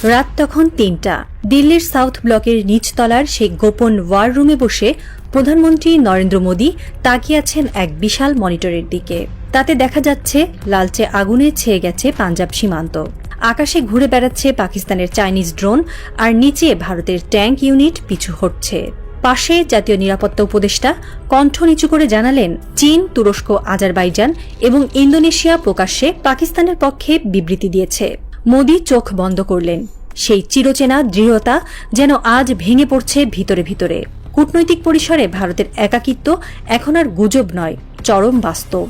রাত তখন ৩টা। দিল্লির সাউথ ব্লকের নিচতলার সেই গোপন ওয়ার রুমে বসে প্রধানমন্ত্রী নরেন্দ্র মোদী তাকিয়ে আছেন এক বিশাল মনিটরের দিকে। তাতে দেখা যাচ্ছে লালচে আগুনে ছেয়ে গেছে পাঞ্জাব সীমান্ত। আকাশে ঘুরে বেড়াচ্ছে পাকিস্তানের চাইনিজ ড্রোন, আর নিচে ভারতের ট্যাঙ্ক ইউনিট পিছু হটছে। পাশে জাতীয় নিরাপত্তা উপদেষ্টা কণ্ঠ নিচু করে জানালেন, চীন, তুরস্ক, আজারবাইজান এবং ইন্দোনেশিয়া প্রকাশ্যে পাকিস্তানের পক্ষে বিবৃতি দিয়েছে। মোদী চোখ বন্ধ করলেন। সেই চিরচেনা দৃঢ়তা যেন আজ ভেঙে পড়ছে ভিতরে ভিতরে। কূটনৈতিক পরিসরে ভারতের একাকিত্ব এখন আর গুজব নয়, চরম বাস্তব।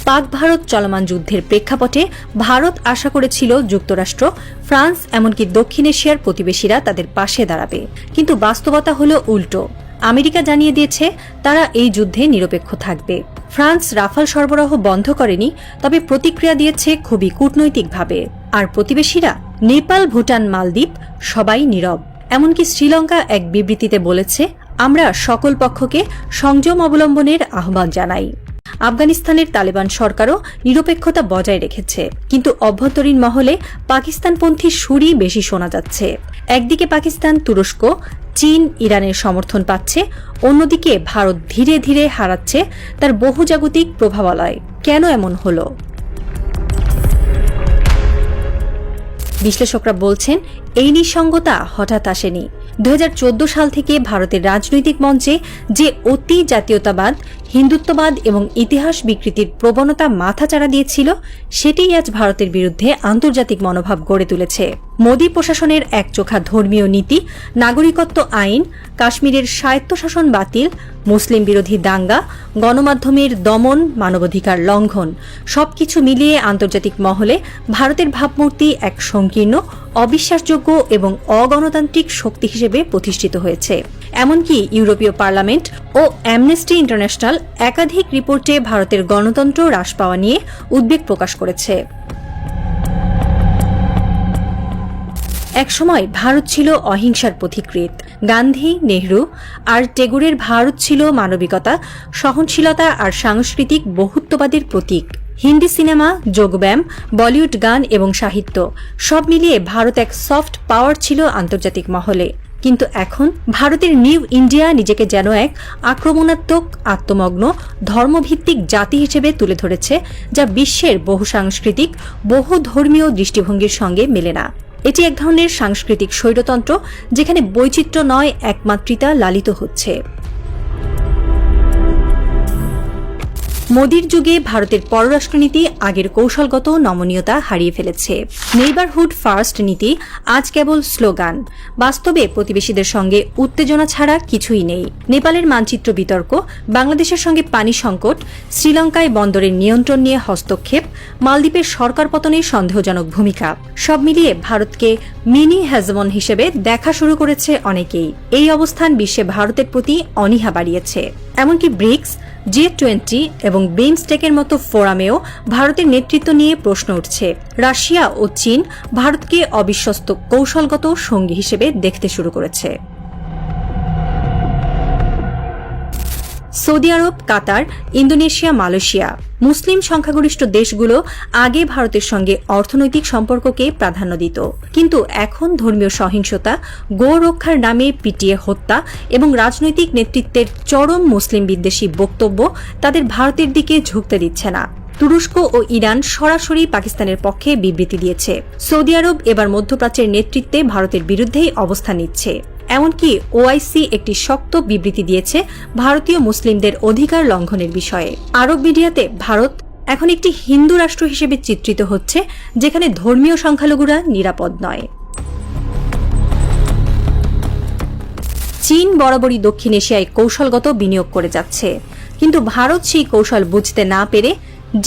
পাক ভারত চলমান যুদ্ধের প্রেক্ষাপটে ভারত আশা করেছিল যুক্তরাষ্ট্র, ফ্রান্স, এমনকি দক্ষিণ এশিয়ার প্রতিবেশীরা তাদের পাশে দাঁড়াবে, কিন্তু বাস্তবতা হল উল্টো। আমেরিকা জানিয়ে দিয়েছে তারা এই যুদ্ধে নিরপেক্ষ থাকবে। ফ্রান্স রাফাল সরবরাহ বন্ধ করেনি, তবে প্রতিক্রিয়া দিয়েছে খুবই কূটনৈতিকভাবে। আর প্রতিবেশীরা নেপাল, ভুটান, মালদ্বীপ সবাই নীরব। এমনকি শ্রীলঙ্কা এক বিবৃতিতে বলেছে, আমরা সকল পক্ষকে সংযম অবলম্বনের আহ্বান জানাই। আফগানিস্তানের তালেবান সরকারও নিরপেক্ষতা বজায় রেখেছে, কিন্তু অভ্যন্তরীণ মহলে পাকিস্তানপন্থী সুরই বেশি শোনা যাচ্ছে। একদিকে পাকিস্তান, তুরস্ক, চীন, ইরানের সমর্থন পাচ্ছে, অন্যদিকে ভারত ধীরে ধীরে হারাচ্ছে তার বহুজাগতিক প্রভাবালয়। কেন এমন হল? বিশ্লেষকরা বলছেন, এই নিঃসঙ্গতা হঠাৎ আসেনি। 2014 সাল থেকে ভারতের রাজনৈতিক মঞ্চে যে অতি জাতীয়তাবাদ, হিন্দুত্ববাদ এবং ইতিহাস বিকৃতির প্রবণতা মাথাচাড়া দিয়েছিল, সেটিই আজ ভারতের বিরুদ্ধে আন্তর্জাতিক মনোভাব গড়ে তুলেছে। মোদী প্রশাসনের একচোখা ধর্মীয় নীতি, নাগরিকত্ব আইন, কাশ্মীরের স্বায়ত্তশাসন বাতিল, মুসলিম বিরোধী দাঙ্গা, গণমাধ্যমের দমন, মানবাধিকার লঙ্ঘন, সবকিছু মিলিয়ে আন্তর্জাতিক মহলে ভারতের ভাবমূর্তি এক সংকীর্ণ, অবিশ্বাসযোগ্য এবং অগণতান্ত্রিক শক্তি হিসেবে প্রতিষ্ঠিত হয়েছে। এমনকি ইউরোপীয় পার্লামেন্ট ও অ্যামনেস্টি ইন্টারন্যাশনাল একাধিক রিপোর্টে ভারতের গণতন্ত্র হ্রাস পাওয়া নিয়ে উদ্বেগ প্রকাশ করেছে। একসময় ভারত ছিল অহিংসার পথিকৃৎ। গান্ধী, নেহরু আর টেগোরের ভারত ছিল মানবিকতা, সহনশীলতা আর সাংস্কৃতিক বহুত্ববাদের প্রতীক। হিন্দি সিনেমা, যোগব্যায়াম, বলিউড গান এবং সাহিত্য সব মিলিয়ে ভারত এক সফট পাওয়ার ছিল আন্তর্জাতিক মহলে। কিন্তু এখন ভারতের নিউ ইন্ডিয়া নিজেকে যেন এক আক্রমণাত্মক, আত্মমগ্ন, ধর্মভিত্তিক জাতি হিসেবে তুলে ধরেছে, যা বিশ্বের বহুসাংস্কৃতিক, বহু ধর্মীয় দৃষ্টিভঙ্গির সঙ্গে মেলে না। এটি এক ধরনের সাংস্কৃতিক স্বৈরতন্ত্র, যেখানে বৈচিত্র্য নয়, একমাত্রিতা লালিত হচ্ছে। মোদির যুগে ভারতের পররাষ্ট্রনীতি আগের কৌশলগত নমনীয়তা হারিয়ে ফেলেছে। নেইবারহুড ফার্স্ট নীতি আজ কেবল স্লোগান। বাস্তবে প্রতিবেশীদের সঙ্গে উত্তেজনা ছাড়া কিছুই নেই। নেপালের মানচিত্র বিতর্ক, বাংলাদেশের সঙ্গে পানি সংকট, শ্রীলঙ্কায় বন্দরের নিয়ন্ত্রণ নিয়ে হস্তক্ষেপ, মালদ্বীপের সরকার পতনের সন্দেহজনক ভূমিকা, সব মিলিয়ে ভারতকে মিনি হেজমন হিসেবে দেখা শুরু করেছে অনেকেই। এই অবস্থান বিশ্বে ভারতের প্রতি অনীহা বাড়িয়েছে। এমনকি ব্রিক্স, G20 এবং বিমস্টেকের মতো ফোরামেও ভারতের নেতৃত্ব নিয়ে প্রশ্ন উঠছে। রাশিয়া ও চীন ভারতকে অবিশ্বস্ত কৌশলগত সঙ্গী হিসেবে দেখতে শুরু করেছে। সৌদি আরব, কাতার, ইন্দোনেশিয়া, মালয়েশিয়া, মুসলিম সংখ্যাগরিষ্ঠ দেশগুলো আগে ভারতের সঙ্গে অর্থনৈতিক সম্পর্ককে প্রাধান্য দিত, কিন্তু এখন ধর্মীয় সহিংসতা, গো রক্ষার নামে পিটিয়ে হত্যা এবং রাজনৈতিক নেতৃত্বের চরম মুসলিম বিদ্বেষী বক্তব্য তাদের ভারতের দিকে ঝুঁকতে দিচ্ছে না। তুরস্ক ও ইরান সরাসরি পাকিস্তানের পক্ষে বিবৃতি দিয়েছে। সৌদি আরব এবার মধ্যপ্রাচ্যের নেতৃত্বে ভারতের বিরুদ্ধেই অবস্থান নিচ্ছে। এমনকি ওআইসি একটি শক্ত বিবৃতি দিয়েছে ভারতীয় মুসলিমদের অধিকার লঙ্ঘনের বিষয়ে। আরব মিডিয়াতে ভারত এখন একটি হিন্দু রাষ্ট্র হিসেবে চিত্রিত হচ্ছে, যেখানে ধর্মীয় সংখ্যালঘুরা নিরাপদ নয়। চীন বরাবরই দক্ষিণ এশিয়ায় কৌশলগত বিনিয়োগ করে যাচ্ছে, কিন্তু ভারত সেই কৌশল বুঝতে না পেরে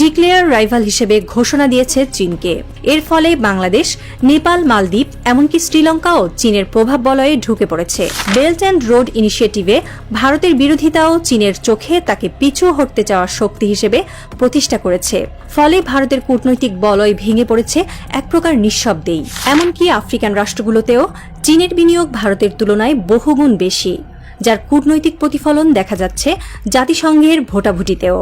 ডিক্লেয়ার রাইভাল হিসেবে ঘোষণা দিয়েছে চীনকে। এর ফলে বাংলাদেশ, নেপাল, মালদ্বীপ এমনকি শ্রীলঙ্কাও চীনের প্রভাব বলয়ে ঢুকে পড়েছে। বেল্ট অ্যান্ড রোড ইনিশিয়েটিভে ভারতের বিরোধিতাও চীনের চোখে তাকে পিছু হটতে চাওয়ার শক্তি হিসেবে প্রতিষ্ঠা করেছে। ফলে ভারতের কূটনৈতিক বলয় ভেঙে পড়েছে এক প্রকার নিঃশব্দেই। এমনকি আফ্রিকান রাষ্ট্রগুলোতেও চীনের বিনিয়োগ ভারতের তুলনায় বহুগুণ বেশি, যার কূটনৈতিক প্রতিফলন দেখা যাচ্ছে জাতিসংঘের ভোটাভুটিতেও।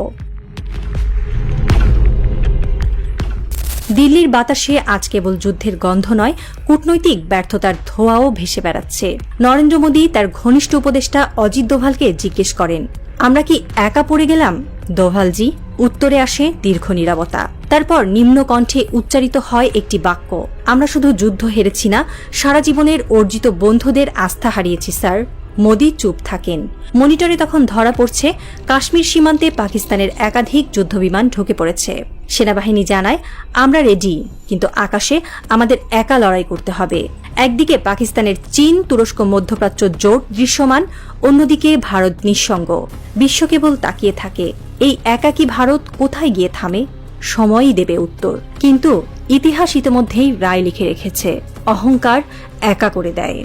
দিল্লির বাতাসে আজ কেবল যুদ্ধের গন্ধ নয়, কূটনৈতিক ব্যর্থতার ধোঁয়াও ভেসে বেড়াচ্ছে। নরেন্দ্র মোদী তার ঘনিষ্ঠ উপদেষ্টা অজিত দোভালকে জিজ্ঞেস করেন, আমরা কি একা পড়ে গেলাম দোভালজি? উত্তরে আসে দীর্ঘ নীরবতা। তারপর নিম্ন কণ্ঠে উচ্চারিত হয় একটি বাক্য, আমরা শুধু যুদ্ধ হেরেছি না, সারা জীবনের অর্জিত বন্ধুদের আস্থা হারিয়েছি স্যার। মোদী চুপ থাকেন। মনিটরে তখন ধরা পড়ছে কাশ্মীর সীমান্তে পাকিস্তানের একাধিক যুদ্ধবিমান ঢুকে পড়েছে। সেনাবাহিনী জানায়, আমরা রেডি, কিন্তু আকাশে আমাদের একা লড়াই করতে হবে। একদিকে পাকিস্তানের চীন, তুরস্ক, মধ্যপ্রাচ্য জোট দৃশ্যমান, অন্যদিকে ভারত নিঃসঙ্গ। বিশ্ব কেবল তাকিয়ে থাকে। এই একাকী ভারত কোথায় গিয়ে থামে? সময়ই দেবে উত্তর। কিন্তু ইতিহাস ইতিমধ্যেই রায় লিখে রেখেছে, অহংকার একা করে দেয়।